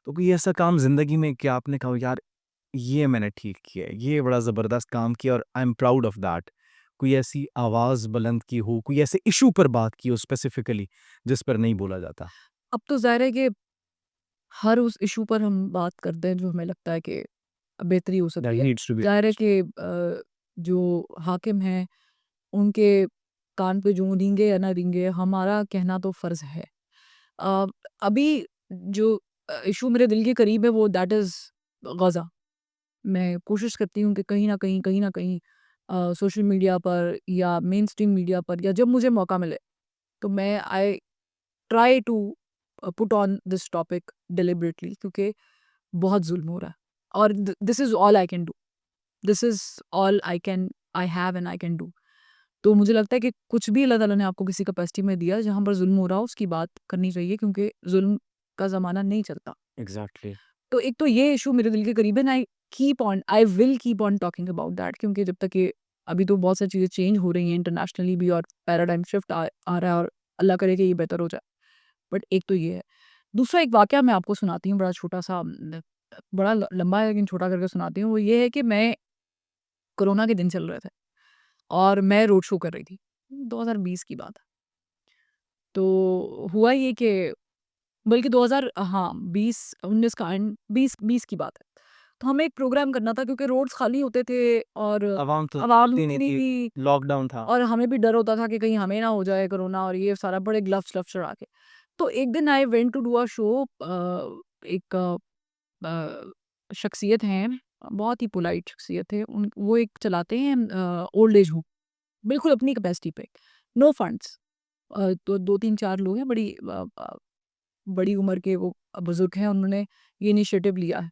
तो कोई ऐसा काम ज़िंदगी में क्या आपने कहा हो यार ये मैंने ठीक किया है, ये बड़ा ज़बरदस्त काम किया और I am proud of that? कोई ऐसी आवाज़ बुलंद की हो, कोई ऐसे इश्यू पर बात की हो स्पेसिफिकली जिस पर नहीं बोला जाता? अब तो ज़ाहिर है कि हर उस इश्यू पर हम बात करते हैं जो हमें लगता है कि बेहतरी हो दैट सकती है। नीड्स टू बी ज़ाहिर है कि जो हाकिम हैं उनके कान पे जूं रेंगे या ना रेंगे हमारा कहना तो फ़र्ज़ है। अ, अभी जो इश्यू मेरे दिल के करीब है वो दैट इज़ गज़ा। मैं कोशिश करती हूँ कि कहीं न कहीं सोशल मीडिया पर या मेन स्ट्रीम मीडिया पर या जब मुझे मौका मिले तो मैं I try to put on this topic deliberately क्योंकि बहुत ज़ुल्म हो रहा है और this is all I can do. This is all I have and I can do. तो मुझे लगता है कि कुछ भी अल्लाह ताला ने आपको किसी कैपेसिटी में दिया जहाँ पर ज़ुल्म हो रहा हो उसकी बात करनी चाहिए क्योंकि ज़ुल्म का ज़माना नहीं चलता। एग्ज़ैक्टली। तो एक तो ये इश्यू मेरे दिल के करीब है, I will keep on talking about that क्योंकि जब तक ये अभी तो बहुत सारी चीज़ें चेंज हो रही हैं इंटरनेशनली भी और पैराडाइम शिफ्ट आ रहा है और अल्लाह करे कि ये बेहतर हो जाए। बट एक तो ये है। दूसरा एक वाक़या मैं आपको सुनाती हूँ बड़ा छोटा-सा बड़ा ल लंबा है लेकिन छोटा करके सुनाती हूँ। वो ये है कि मैं कोरोना के दिन चल रहे थे और मैं रोड शो कर रही थी। 2020 की बात है। तो हुआ ये कि बल्कि 2000 हाँ, 20-19 का एंड 20-20 की बात है। तो हमें एक प्रोग्राम करना था क्योंकि रोड्स खाली होते थे और आवाम तो आवाम निकलती नहीं इतनी थी, थी लॉकडाउन था। और हमें भी डर होता था कि कहीं हमें ना हो जाए कोरोना और ये सारा बड़े ग्लव्स-व्लव्स चढ़ा के। तो एक दिन I went to do a show एक शख्सियत हैं, बहुत ही पोलाइट शख्सियत है। उन वो एक चलाते हैं ओल्ड एज होम, बिल्कुल अपनी कैपेसिटी पे, नो फंड्स। तो 2-3-4 लोग हैं, बड़ी उम्र के वो बुज़ुर्ग हैं, उन्होंने ये इनिशिएटिव लिया है।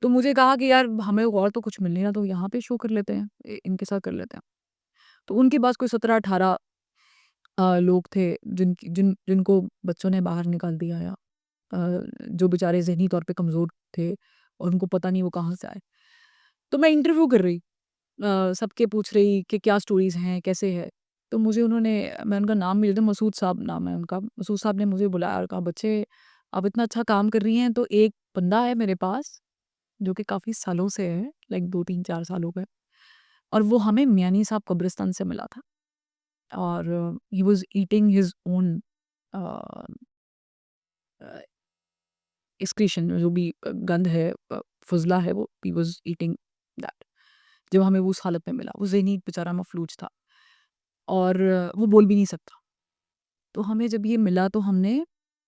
तो मुझे कहा कि यार हमें और तो कुछ मिल नहीं रहा तो यहाँ पे शो कर लेते हैं, इनके साथ कर लेते हैं। तो उनके पास कोई 17-18 लोग थे जिनको बच्चों ने बाहर निकाल दिया या जो बेचारे ज़हनी तौर पे कमज़ोर थे और उनको पता नहीं वो कहाँ से आए। तो मैं इंटरव्यू कर रही सबके पूछ रही कि क्या स्टोरीज़ हैं, कैसे है? तो मुझे उन्होंने मैं उनका नाम भूल गई, मसूद साहब नाम है उनका। मसूद साहब ने मुझे बुलाया और कहा, "बच्चे, आप इतना अच्छा काम कर रही हैं, तो एक बंदा है मेरे पास, जो कि काफ़ी सालों से है, लाइक 2-3-4 साल हो गए और वो हमें मियानी साहब कब्रिस्तान से मिला था और he was eating his own a a, excretion जो भी गंध है फ़ुज़ला है वो ही वाज़ ईटिंग दैट। जब हमें वो उस हालत में मिला, वो ज़हनी बेचारा मफ़लूज था और वो बोल भी नहीं सकता। तो हमें जब ये मिला तो हमने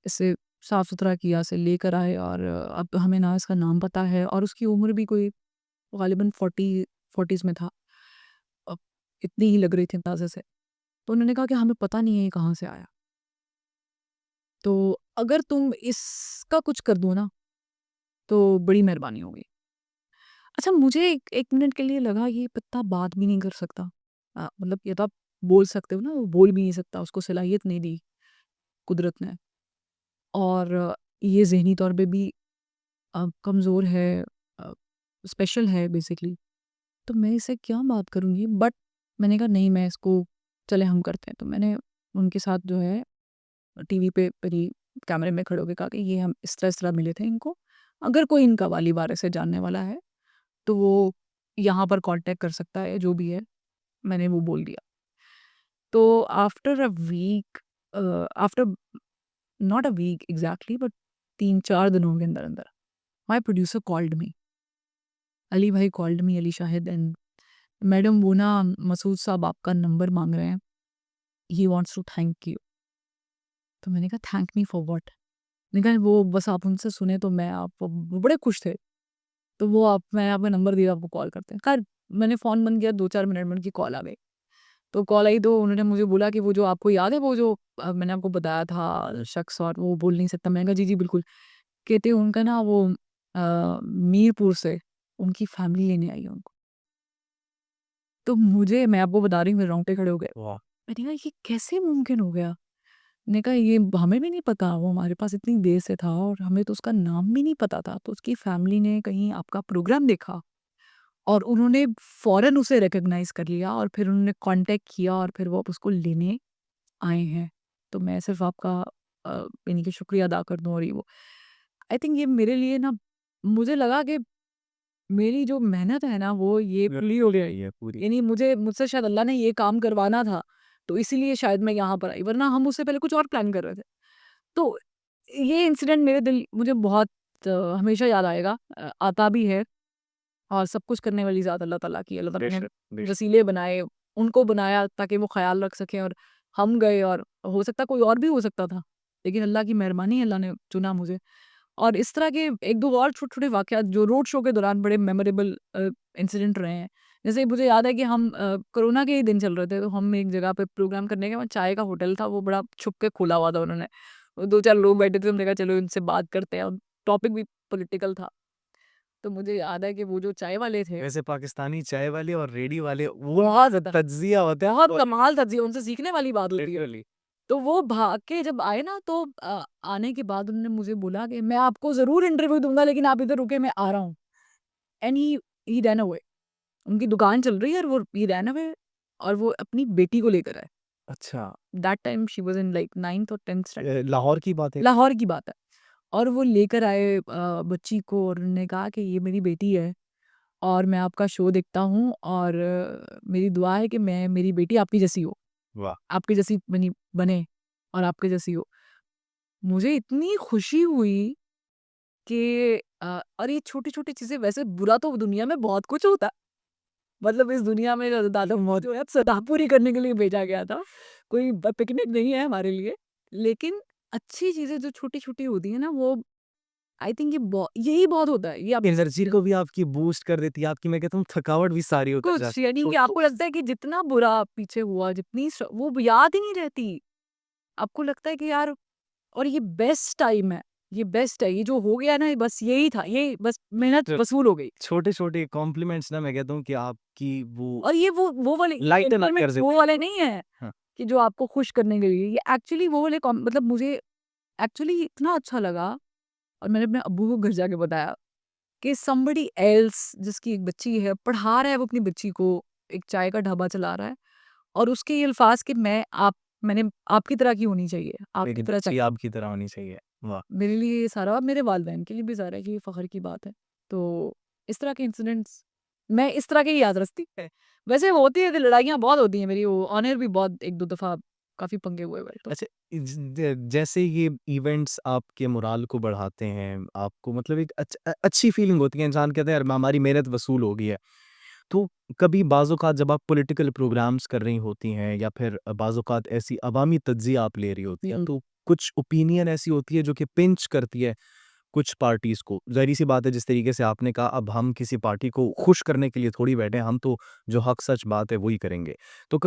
इसे साफ-सुथरा किया, इसे लेकर आए और अब हमें ना इसका नाम पता है और उसकी उम्र भी कोई ग़ालिबन 40s में था। अब इतनी ही लग रही थी अंदाज़े से। तो उन्होंने कहा कि हमें पता नहीं है ये कहाँ से आया। तो अगर तुम इसका कुछ कर दो ना, तो बड़ी मेहरबानी होगी। अच्छा मुझे एक 1 मिनट के लिए लगा ये पत्ता बात भी नहीं कर सकता। मतलब ये तो आप बोल सकते हो ना, वो बोल भी नहीं सकता, उसको सलाहियत नहीं दी कुदरत ने और ये ज़हनी तौर पे भी कमज़ोर है अ, स्पेशल है बेसिकली। तो मैं इससे क्या बात करूँगी? बट मैंने कहा नहीं मैं इसको चलें हम करते हैं। तो मैंने उनके साथ जो है टीवी पे मेरी कैमरे में खड़े होके कहा कि ये हम इस तरह मिले थे इनको। अगर कोई इनका वाली-वारिस है, जानने वाला है, तो वो यहाँ पर कॉन्टैक्ट कर सकता है, जो भी है। मैंने वो बोल दिया। तो after a week after not a week exactly but 3-4 दिनों के अंदर-अंदर my producer called me. Ali भाई called me, Ali Shahid and madam वो ना मसूद साहब आपका नंबर माँग रहे हैं। He wants to thank you. तो मैंने कहा थैंक मी फॉर व्हाट? मैंने कहा वो बस आप उनसे सुने तो वो बड़े खुश थे। तो मैंने आपका नंबर दिया आपको कॉल करते हैं। ख़ैर मैंने फ़ोन बंद किया 2-4 मिनट में उनकी कॉल आ गई। तो कॉल आई तो उन्होंने मुझे बोला कि वो जो आपको याद है वो जो मैंने आपको बताया था शख़्स और वो बोल नहीं सकता। मैंने कहा जी, जी बिल्कुल। कहते उनका ना वो मीरपुर से उनकी फ़ैमिली लेने आई है उनको। तो मैं आपको बता रही हूँ मेरे रोंगटे खड़े हो गए। वाह! मैंने कहा ये कैसे मुमकिन हो गया? मैंने कहा ये हमें भी नहीं पता, वो हमारे पास इतनी देर से था और हमें तो उसका नाम भी नहीं पता था। तो उसकी फ़ैमिली ने कहीं आपका प्रोग्राम देखा और उन्होंने फ़ौरन उसे रिकॉग्नाइज़ कर लिया और फिर उन्होंने कॉन्टैक्ट किया और फिर वो अब उसको लेने आए हैं। तो मैं सिर्फ़ आपका यानी कि शुक्रिया अदा कर दूँ और ये वो। आई थिंक ये मेरे लिए ना मुझे लगा कि मेरी जो मेहनत है ना वो ये पूरी हो गई। ये पूरी यानी मुझसे शायद अल्लाह ने ये काम करवाना था, तो इसीलिए शायद मैं यहाँ पर आई, वरना हम उससे पहले कुछ और प्लान कर रहे थे। तो ये इंसिडेंट मुझे बहुत हमेशा याद आएगा, आता भी है। और सब कुछ करने वाली ज़ात अल्लाह ताला की। अल्लाह ताला ने बेशक बेशक वसीले बनाए, उनको बनाया ताकि वो ख़्याल रख सकें, और हम गए, और हो सकता कोई और भी हो सकता था, लेकिन अल्लाह की मेहरबानी है, अल्लाह ने चुना मुझे। और इस तरह के 1-2 और छोटे-छोटे वाक़यात जो रोड शो के दौरान बड़े मेमोरेबल इंसिडेंट रहे हैं। जैसे मुझे याद है कि हम कोरोना के ही दिन चल रहे थे, तो हम एक जगह पे प्रोग्राम करने गए, वहाँ चाय का होटल था, वो बड़ा छुप के खोला हुआ था उन्होंने। 2-4 लोग बैठे थे, हमने कहा चलो इनसे बात करते हैं, और टॉपिक भी पॉलिटिकल था। तो मुझे याद है कि वो जो चाय वाले थे, वैसे पाकिस्तानी चाय वाले और रेडी वाले वो बहुत ज़्यादा तज्जिया होता है बहुत तो कमाल था जी, उनसे सीखने वाली बात होती है। लिटरली तो वो भाग के जब आए ना, तो आने के बाद उन्होंने मुझे बोला कि मैं आपको ज़रूर इंटरव्यू दूँगा, लेकिन आप इधर रुके, मैं आ रहा हूँ। And he ran away. उनकी दुकान चल रही है, और वो ही रैन अवे, और वो अपनी बेटी को लेकर आए। अच्छा that time she was in like 9th और 10th स्टैंडर्ड। लाहौर की बात है लाहौर की बात है। और वो लेकर आए बच्ची को, और उन्होंने कहा कि ये मेरी बेटी है, और मैं आपका शो देखता हूँ, और मेरी दुआ है कि मेरी बेटी आपकी जैसी हो, वाह आपकी जैसी बने, और आपके जैसी हो। मुझे इतनी खुशी हुई कि और ये छोटी-छोटी चीज़ें, वैसे बुरा तो दुनिया में बहुत कुछ होता है। मतलब इस दुनिया में दादा मौत जो है सदा पूरी करने के लिए भेजा गया था। कोई पिकनिक नहीं है हमारे लिए। लेकिन अच्छी चीज़ें जो छोटी-छोटी होती है ना, वो आई थिंक यही बहुत होता है। ये आप एनर्जी को भी आपकी बूस्ट कर देती है आपकी मैं कहता हूँ थकावट भी सारी उतर कुछ जाती है यानी कि आपको लगता है कि जितना बुरा पीछे हुआ, जितनी वो याद ही नहीं रहती। आपको लगता है कि यार, और ये बेस्ट टाइम है, ये बेस्ट है, ये जो हो गया ना, ये बस यही था, ये बस मेहनत वसूल हो गई। छोटे छोटे कॉम्प्लीमेंट्स ना मैं कहता हूँ कि आपकी वो और ये वो वाले लाइटन अप कर कॉम्प्लीमेंट्स वो देते वाले नहीं है हैं कि जो आपको खुश करने के लिए, ये एक्चुअली वो वाले मतलब मुझे एक्चुअली इतना अच्छा लगा, और मैंने अपने अब्बू को घर जाके बताया कि समबडी एल्स, जिसकी एक बच्ची है, पढ़ा रहा है वो अपनी बच्ची को, एक चाय का ढाबा चला रहा है, और उसके ये अल्फाज कि मैंने आपकी तरह की होनी चाहिए, आपकी मेरी तरह बच्ची चाहिए। आपकी तरह होनी चाहिए वाह मेरे लिए ये सारा, और मेरे वालिदैन के लिए भी ज़ाहिर है कि ये फ़ख्र की बात है। तो इस तरह के इंसिडेंट्स मैं इस तरह के ही याद रखती है। वैसे होती है, लड़ाइयाँ बहुत होती हैं मेरी, वो ऑनर भी बहुत 1-2 दफ़ा काफ़ी पंगे हुए हुए तो। अच्छा जैसे ये इवेंट्स आपके मोराल को बढ़ाते हैं आपको मतलब एक अच्छी फीलिंग होती है इंसान कहते हैं यार हमारी मेहनत वसूल हो गई है तो कभी बाज़-औक़ात जब आप पॉलिटिकल प्रोग्राम्स कर रही होती हैं या फिर बाज़-औक़ात ऐसी अवामी तज्ज़िया आप ले रही होती हैं, तो कुछ ओपिनियन ऐसी होती है जो कि पिंच करती है कुछ पार्टीज़ को। ज़ाहिर-सी बात है जिस तरीके से आपने कहा अब हम किसी पार्टी को खुश करने के लिए थोड़ी बैठे हैं, हम तो जो हक़ सच बात है वही करेंगे। तो कभी